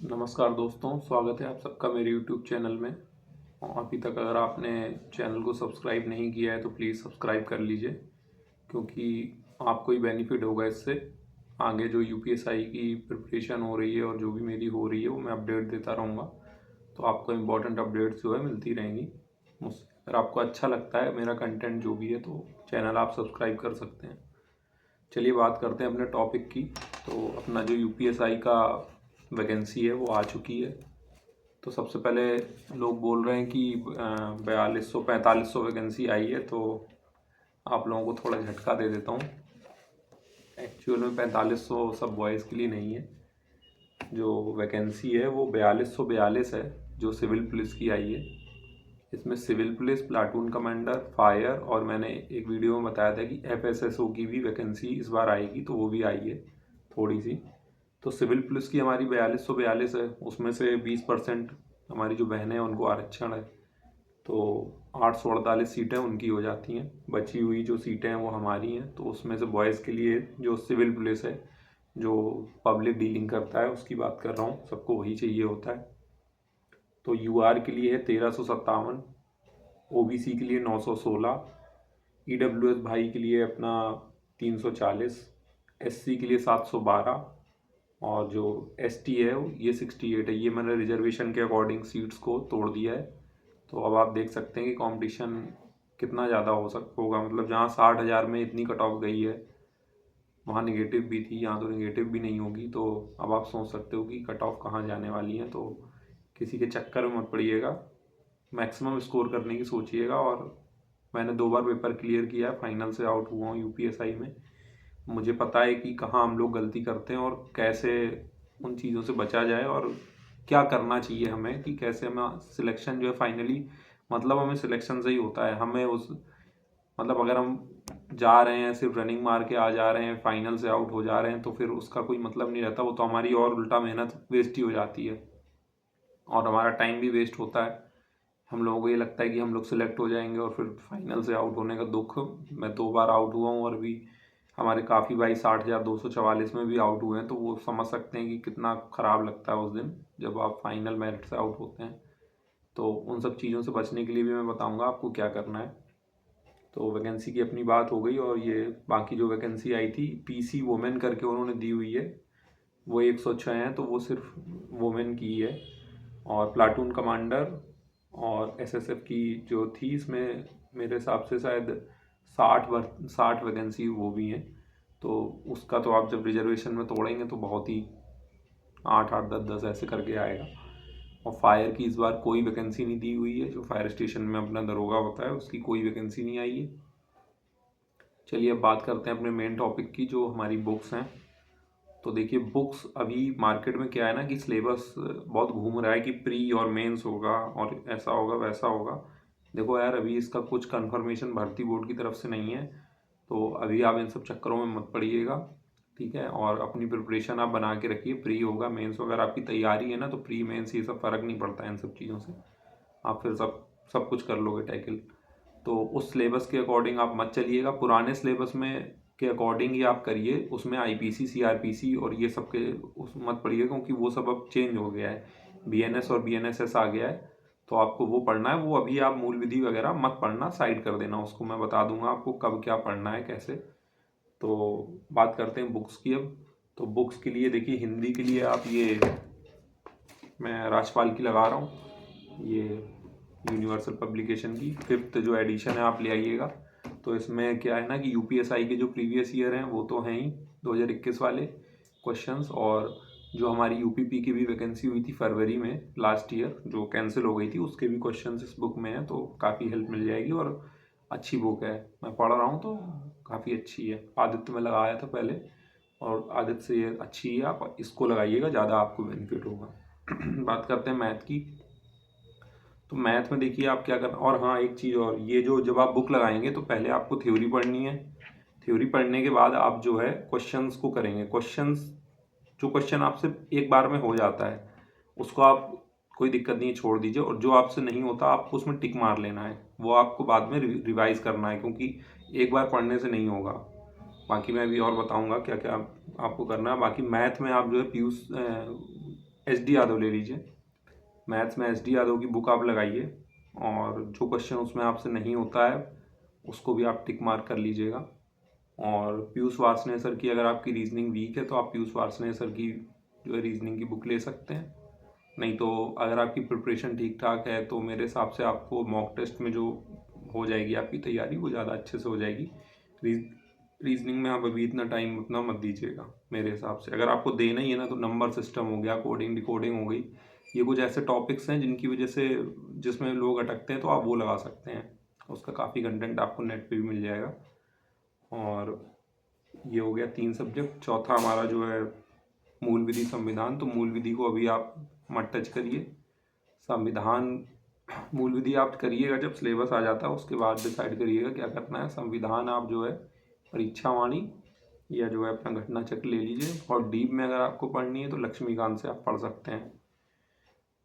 नमस्कार दोस्तों, स्वागत है आप सबका मेरे YouTube चैनल में। और अभी तक अगर आपने चैनल को सब्सक्राइब नहीं किया है तो प्लीज़ सब्सक्राइब कर लीजिए, क्योंकि आपको ही बेनिफिट होगा इससे। आगे जो यूपीएसआई की प्रिपरेशन हो रही है और जो भी मेरी हो रही है वो मैं अपडेट देता रहूँगा, तो आपको इम्पोर्टेंट अपडेट्स जो है मिलती रहेंगी मुझसे। अगर आपको अच्छा लगता है मेरा कंटेंट जो भी है तो चैनल आप सब्सक्राइब कर सकते हैं। चलिए बात करते हैं अपने टॉपिक की। तो अपना जो यूपीएसआई का वैकेंसी है वो आ चुकी है। तो सबसे पहले लोग बोल रहे हैं कि 4200 4500 वैकेंसी आई है, तो आप लोगों को थोड़ा झटका दे देता हूँ। एक्चुअल में 4500 सब बॉयज़ के लिए नहीं है। जो वैकेंसी है वो 4242 है, जो सिविल पुलिस की आई है। इसमें civil police, platoon commander, fire और मैंने एक वीडियो में बताया था कि एफएसएसओ की भी वैकेंसी इस बार आएगी, तो वो भी आई है थोड़ी सी। तो सिविल पुलिस की हमारी 4242 है, उसमें से 20% हमारी जो बहनें हैं उनको आरक्षण है, तो 848 सीटें उनकी हो जाती हैं। बची हुई जो सीटें हैं वो हमारी हैं। तो उसमें से बॉयज़ के लिए जो सिविल पुलिस है, जो पब्लिक डीलिंग करता है, उसकी बात कर रहा हूँ, सबको वही चाहिए होता है। तो यूआर के लिए है 1357, ओबीसी के लिए 916, ईडब्ल्यूएस भाई के लिए अपना 340, एससी के लिए 712 और जो एसटी है ये 68 है। ये मैंने रिजर्वेशन के अकॉर्डिंग सीट्स को तोड़ दिया है। तो अब आप देख सकते हैं कि कंपटीशन कितना ज़्यादा होगा। मतलब जहाँ 60,000 में इतनी कट ऑफ गई है, वहाँ निगेटिव भी थी, यहाँ तो निगेटिव भी नहीं होगी। तो अब आप सोच सकते हो कि कट ऑफ कहाँ जाने वाली है। तो किसी के चक्कर में मत पड़िएगा, मैक्सिमम स्कोर करने की सोचिएगा। और मैंने 2 बार पेपर क्लियर किया है, फाइनल से आउट हुआ हूँ यूपीएसआई में। मुझे पता है कि कहाँ हम लोग गलती करते हैं और कैसे उन चीज़ों से बचा जाए और क्या करना चाहिए हमें, कि कैसे हमें सिलेक्शन जो है फाइनली, मतलब हमें सिलेक्शन से ही होता है। हमें उस मतलब अगर हम जा रहे हैं सिर्फ रनिंग मार के आ जा रहे हैं, फाइनल से आउट हो जा रहे हैं, तो फिर उसका कोई मतलब नहीं रहता। वो तो हमारी और उल्टा मेहनत वेस्ट ही हो जाती है और हमारा टाइम भी वेस्ट होता है। हम लोगों को ये लगता है कि हम लोग सिलेक्ट हो जाएंगे और फिर फाइनल से आउट होने का दुख। मैं 2 बार आउट हुआ हूँ और अभी हमारे काफ़ी भाई 60,244 में भी आउट हुए हैं। तो वो समझ सकते हैं कि कितना ख़राब लगता है उस दिन जब आप फाइनल मेरिट से आउट होते हैं। तो उन सब चीज़ों से बचने के लिए भी मैं बताऊंगा आपको क्या करना है। तो वैकेंसी की अपनी बात हो गई। और ये बाकी जो वैकेंसी आई थी पीसी वुमेन करके उन्होंने दी हुई है, वो 106 हैं, तो वो सिर्फ वुमेन की है। और प्लाटून कमांडर और एसएसएफ की जो थी, इसमें मेरे हिसाब से शायद 60 वैकेंसी वो भी हैं। तो उसका तो आप जब रिजर्वेशन में तोड़ेंगे तो बहुत ही 8 8 10 10 ऐसे करके आएगा। और फायर की इस बार कोई वैकेंसी नहीं दी हुई है। जो फायर स्टेशन में अपना दरोगा होता है उसकी कोई वैकेंसी नहीं आई है। चलिए अब बात करते हैं अपने मेन टॉपिक की, जो हमारी बुक्स हैं। तो देखिए बुक्स अभी मार्केट में क्या है ना, कि सिलेबस बहुत घूम रहा है कि प्री और मेंस होगा और ऐसा होगा वैसा होगा। देखो यार, अभी इसका कुछ कंफर्मेशन भर्ती बोर्ड की तरफ से नहीं है, तो अभी आप इन सब चक्करों में मत पड़िएगा, ठीक है। और अपनी प्रिपरेशन आप बना के रखिए। प्री होगा, मेंस होगा, अगर आपकी तैयारी है ना तो प्री मेंस ये सब फ़र्क नहीं पड़ता है इन सब चीज़ों से। आप फिर सब सब कुछ कर लोगे टैकल। तो उस सिलेबस के अकॉर्डिंग आप मत चलिएगा, पुराने सिलेबस में के अकॉर्डिंग ही आप करिए। उसमें आईपीसी, सीआरपीसी और ये सब के उस मत पढ़िए, क्योंकि वो सब अब चेंज हो गया है। बीएनएस और बीएनएसएस आ गया है, तो आपको वो पढ़ना है। वो अभी आप मूल विधि वगैरह मत पढ़ना, साइड कर देना उसको। मैं बता दूंगा आपको कब क्या पढ़ना है कैसे। तो बात करते हैं बुक्स की अब। तो बुक्स के लिए देखिए, हिंदी के लिए आप ये मैं राजपाल की लगा रहा हूँ, ये यूनिवर्सल पब्लिकेशन की 5th जो एडिशन है आप ले आइएगा। तो इसमें क्या है ना कि यूपीएसआई के जो प्रीवियस ईयर हैं वो तो हैं ही 2021 वाले क्वेश्चंस, और जो हमारी यूपीपी की भी वैकेंसी हुई थी फरवरी में लास्ट ईयर जो कैंसिल हो गई थी, उसके भी क्वेश्चंस इस बुक में हैं। तो काफ़ी हेल्प मिल जाएगी और अच्छी बुक है, मैं पढ़ रहा हूँ तो काफ़ी अच्छी है। आदित्य में लगाया था पहले और आदित्य से ये अच्छी है, आप इसको लगाइएगा, ज़्यादा आपको बेनिफिट होगा। बात करते हैं मैथ की। तो मैथ में देखिए आप क्या करना। और हाँ, एक चीज़ और, ये जो जब आप बुक लगाएंगे तो पहले आपको थ्योरी पढ़नी है। थ्योरी पढ़ने के बाद आप जो है क्वेश्चंस को करेंगे। क्वेश्चंस, जो क्वेश्चन आपसे एक बार में हो जाता है उसको आप, कोई दिक्कत नहीं है, छोड़ दीजिए। और जो आपसे नहीं होता आपको उसमें टिक मार लेना है, वो आपको बाद में रिवाइज करना है, क्योंकि एक बार पढ़ने से नहीं होगा। बाकी मैं अभी और बताऊंगा क्या क्या आपको करना है। बाकी मैथ में आप जो है पीयूष SD यादव ले लीजिए। मैथ्स में SD यादव की बुक आप लगाइए और जो क्वेश्चन उसमें आपसे नहीं होता है उसको भी आप टिक मार्क कर लीजिएगा। और पीयूष वार्ष्णेय सर की, अगर आपकी रीजनिंग वीक है तो आप पीयूष वार्ष्णेय सर की जो है रीजनिंग की बुक ले सकते हैं। नहीं तो अगर आपकी प्रिपरेशन ठीक ठाक है तो मेरे हिसाब से आपको मॉक टेस्ट में जो हो जाएगी आपकी तैयारी वो ज़्यादा अच्छे से हो जाएगी। रीजनिंग में आप अभी इतना टाइम उतना मत दीजिएगा मेरे हिसाब से। अगर आपको देना ही है ना तो नंबर सिस्टम हो गया, कोडिंग डिकोडिंग हो गई, ये कुछ ऐसे टॉपिक्स हैं जिनकी वजह से जिसमें लोग अटकते हैं तो आप वो लगा सकते हैं। उसका काफ़ी कंटेंट आपको नेट पे भी मिल जाएगा। और ये हो गया 3 सब्जेक्ट। चौथा हमारा जो है मूल विधि संविधान। तो मूल विधि को अभी आप मत टच करिए। संविधान मूल विधि आप करिएगा जब सिलेबस आ जाता है, उसके बाद डिसाइड करिएगा क्या करना है। संविधान आप जो है परीक्षावाणी या जो है अपना घटना चक्र ले लीजिए। और डीप में अगर आपको पढ़नी है तो लक्ष्मीकांत से आप पढ़ सकते हैं।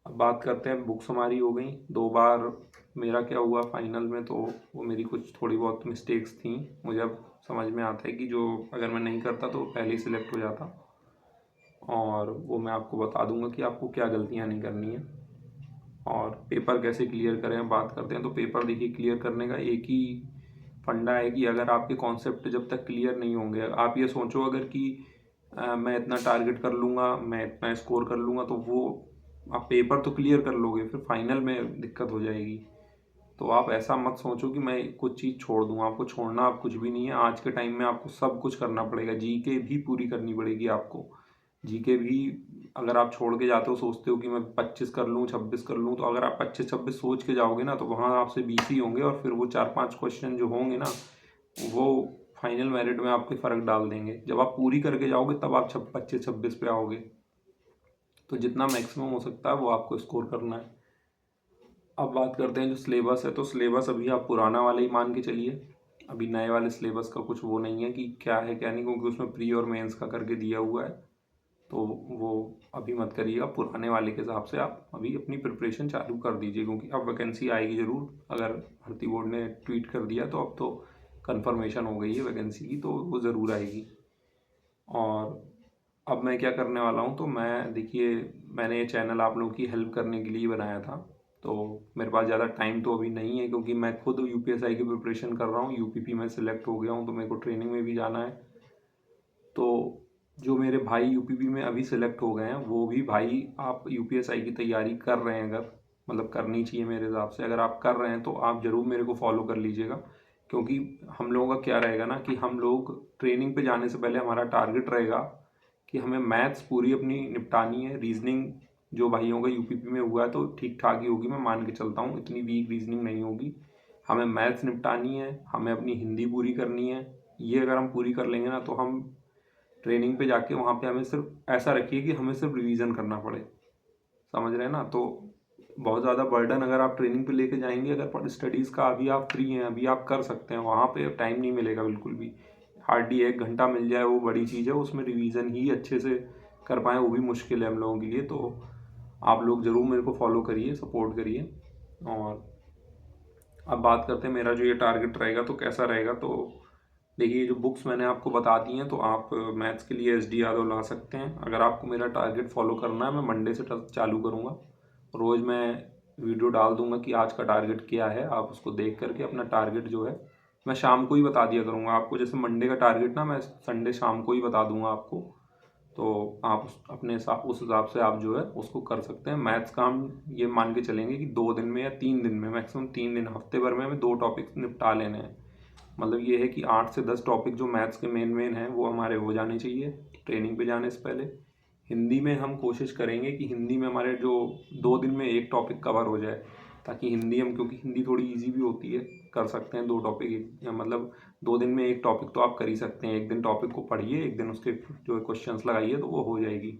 अब बात करते हैं, बुक्स हमारी हो गई 2 बार। मेरा क्या हुआ फाइनल में, तो वो मेरी कुछ थोड़ी बहुत मिस्टेक्स थी। मुझे अब समझ में आता है कि जो अगर मैं नहीं करता तो पहले ही सिलेक्ट हो जाता। और वो मैं आपको बता दूंगा कि आपको क्या गलतियां नहीं करनी है और पेपर कैसे क्लियर करें। बात करते हैं तो पेपर देखिए, क्लियर करने का एक ही फंडा है कि अगर आपके कॉन्सेप्ट जब तक क्लियर नहीं होंगे, आप ये सोचो अगर कि मैं इतना टारगेट कर लूँगा, मैं इतना स्कोर कर लूँगा, तो वो आप पेपर तो क्लियर कर लोगे, फिर फाइनल में दिक्कत हो जाएगी। तो आप ऐसा मत सोचो कि मैं कुछ चीज़ छोड़ दूँ। आपको छोड़ना आप कुछ भी नहीं है। आज के टाइम में आपको सब कुछ करना पड़ेगा। जीके भी पूरी करनी पड़ेगी आपको। जीके भी अगर आप छोड़ के जाते हो, सोचते हो कि मैं 25 कर लूँ 26 कर लूँ, तो अगर आप 25-26 सोच के जाओगे ना तो वहाँ आपसे 20 ही होंगे और फिर वो 4-5 क्वेश्चन जो होंगे ना वो फाइनल मेरिट में आपके फ़र्क डाल देंगे। जब आप पूरी करके जाओगे तब आप 25-26 पे आओगे। तो जितना मैक्सिमम हो सकता है वो आपको स्कोर करना है। अब बात करते हैं जो सिलेबस है, तो सिलेबस अभी आप पुराना वाला ही मान के चलिए। अभी नए वाले सिलेबस का कुछ वो नहीं है कि क्या है क्या नहीं, क्योंकि उसमें प्री और मेंस का करके दिया हुआ है। तो वो अभी मत करिएगा। पुराने वाले के हिसाब से आप अभी अपनी प्रिपरेशन चालू कर दीजिए, क्योंकि अब वैकेंसी आएगी ज़रूर। अगर भर्ती बोर्ड ने ट्वीट कर दिया तो अब तो कंफर्मेशन हो गई है वैकेंसी की, तो वो ज़रूर आएगी। और अब मैं क्या करने वाला हूँ, तो मैं देखिए, मैंने ये चैनल आप लोगों की हेल्प करने के लिए बनाया था। तो मेरे पास ज़्यादा टाइम तो अभी नहीं है, क्योंकि मैं खुद UPSI की प्रिपरेशन कर रहा हूँ। UPP में सिलेक्ट हो गया हूँ तो मेरे को ट्रेनिंग में भी जाना है। तो जो मेरे भाई UPP में अभी सिलेक्ट हो गए हैं, वो भी भाई आप UPSI की तैयारी कर रहे हैं, अगर मतलब करनी चाहिए मेरे हिसाब से, अगर आप कर रहे हैं तो आप ज़रूर मेरे को फॉलो कर लीजिएगा। क्योंकि हम लोगों का क्या रहेगा ना कि हम लोग ट्रेनिंग पे जाने से पहले हमारा टारगेट रहेगा कि हमें मैथ्स पूरी अपनी निपटानी है। रीजनिंग जो भाइयों का UPP में हुआ है तो ठीक ठाक ही होगी, मैं मान के चलता हूँ, इतनी वीक रीजनिंग नहीं होगी। हमें मैथ्स निपटानी है, हमें अपनी हिंदी पूरी करनी है। ये अगर हम पूरी कर लेंगे ना तो हम ट्रेनिंग पे जाके वहाँ पे हमें सिर्फ ऐसा रखिए कि हमें सिर्फ रिवीजन करना पड़े। समझ रहे हैं ना। तो बहुत ज़्यादा बर्डन अगर आप ट्रेनिंग पे लेके जाएंगे, अगर स्टडीज़ का अभी आप फ्री हैं, अभी आप कर सकते हैं, वहाँ पे टाइम नहीं मिलेगा बिल्कुल भी। हार्डली 1 घंटा मिल जाए वो बड़ी चीज़ है, उसमें रिवीजन ही अच्छे से कर पाएँ वो भी मुश्किल है हम लोगों के लिए। तो आप लोग ज़रूर मेरे को फॉलो करिए, सपोर्ट करिए। और अब बात करते हैं मेरा जो ये टारगेट रहेगा तो कैसा रहेगा। तो देखिए, जो बुक्स मैंने आपको बता दी हैं, तो आप मैथ्स के लिए SD यादव ला सकते हैं। अगर आपको मेरा टारगेट फॉलो करना है, मैं मंडे से चालू करूँगा। रोज़ मैं वीडियो डाल दूंगा कि आज का टारगेट क्या है। आप उसको देख करके अपना टारगेट जो है मैं शाम को ही बता दिया करूँगा आपको। जैसे मंडे का टारगेट ना मैं संडे शाम को ही बता दूंगा आपको। तो आप अपने उस हिसाब से आप जो है उसको कर सकते हैं। मैथ्स का हम ये मान के चलेंगे कि 2 दिन में या 3 दिन में, मैक्सिमम 3 दिन, हफ्ते भर में हमें 2 टॉपिक निपटा लेने हैं। मतलब ये है कि 8 से 10 टॉपिक जो मैथ्स के मेन हैं वो हमारे हो जाने चाहिए ट्रेनिंग पे जाने से पहले। हिंदी में हम कोशिश करेंगे कि हिंदी में हमारे जो 2 दिन में 1 टॉपिक कवर हो जाए, ताकि हिंदी हम, क्योंकि हिंदी थोड़ी इजी भी होती है, कर सकते हैं 2 टॉपिक, या मतलब 2 दिन में 1 टॉपिक तो आप कर ही सकते हैं। एक दिन टॉपिक को पढ़िए, एक दिन उसके जो क्वेश्चंस लगाइए, तो वो हो जाएगी।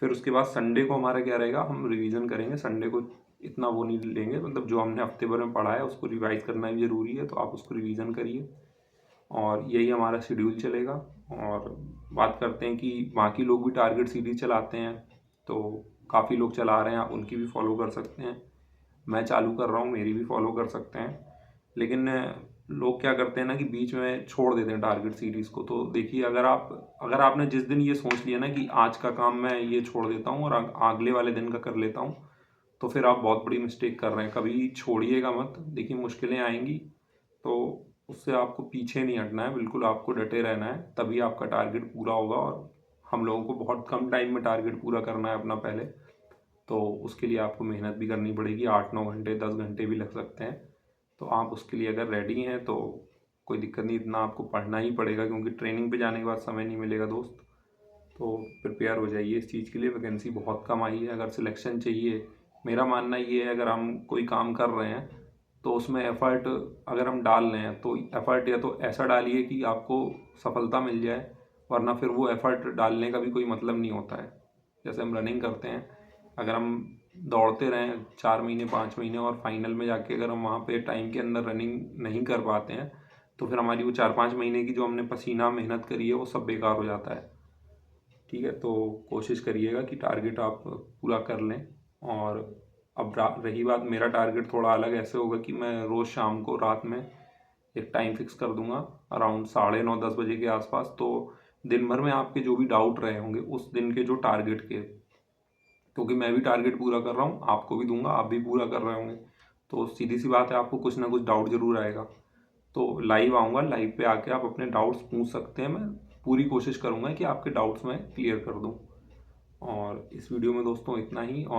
फिर उसके बाद संडे को हमारा क्या रहेगा, हम रिवीजन करेंगे। संडे को इतना वो नहीं लेंगे, मतलब जो हमने हफ्ते भर में पढ़ा है उसको रिवाइज करना भी ज़रूरी है, तो आप उसको रिवीजन करिए। और यही हमारा शेड्यूल चलेगा। और बात करते हैं कि बाकी लोग भी टारगेट सीरीज चलाते हैं, तो काफ़ी लोग चला रहे हैं, आप उनकी भी फॉलो कर सकते हैं। मैं चालू कर रहा हूँ, मेरी भी फॉलो कर सकते हैं। लेकिन लोग क्या करते हैं ना कि बीच में छोड़ देते हैं टारगेट सीरीज़ को। तो देखिए, अगर आपने जिस दिन ये सोच लिया ना कि आज का काम मैं ये छोड़ देता हूँ और अगले वाले दिन का कर लेता हूँ, तो फिर आप बहुत बड़ी मिस्टेक कर रहे हैं। कभी छोड़िएगा मत। देखिए, मुश्किलें आएंगी तो उससे आपको पीछे नहीं हटना है, बिल्कुल आपको डटे रहना है, तभी आपका टारगेट पूरा होगा। और हम लोगों को बहुत कम टाइम में टारगेट पूरा करना है अपना पहले, तो उसके लिए आपको मेहनत भी करनी पड़ेगी। 8-9 घंटे 10 घंटे भी लग सकते हैं। तो आप उसके लिए अगर रेडी हैं तो कोई दिक्कत नहीं, इतना आपको पढ़ना ही पड़ेगा, क्योंकि ट्रेनिंग पे जाने के बाद समय नहीं मिलेगा दोस्त। तो प्रिपेयर हो जाइए इस चीज़ के लिए। वैकेंसी बहुत कम आई है। अगर सिलेक्शन चाहिए, मेरा मानना ये है, अगर हम कोई काम कर रहे हैं तो उसमें एफ़र्ट अगर हम डाल रहे हैं तो एफ़र्ट या तो ऐसा डालिए कि आपको सफलता मिल जाए, वरना फिर वो एफ़र्ट डालने का भी कोई मतलब नहीं होता है। जैसे हम रनिंग करते हैं, अगर हम दौड़ते रहें 4 महीने 5 महीने और फाइनल में जाके अगर हम वहाँ पे टाइम के अंदर रनिंग नहीं कर पाते हैं, तो फिर हमारी वो 4-5 महीने की जो हमने पसीना मेहनत करी है वो सब बेकार हो जाता है। ठीक है, तो कोशिश करिएगा कि टारगेट आप पूरा कर लें। और अब रही बात, मेरा टारगेट थोड़ा अलग ऐसे होगा कि मैं रोज़ शाम को रात में एक टाइम फिक्स कर दूंगा अराउंड 9:30-10 बजे के आसपास। तो दिन भर में आपके जो भी डाउट रहे होंगे उस दिन के जो टारगेट के, क्योंकि मैं भी टारगेट पूरा कर रहा हूँ, आपको भी दूंगा, आप भी पूरा कर रहे होंगे, तो सीधी सी बात है, आपको कुछ ना कुछ डाउट जरूर आएगा। तो लाइव आऊँगा, लाइव पे आके आप अपने डाउट्स पूछ सकते हैं। मैं पूरी कोशिश करूँगा कि आपके डाउट्स मैं क्लियर कर दूँ। और इस वीडियो में दोस्तों इतना ही। और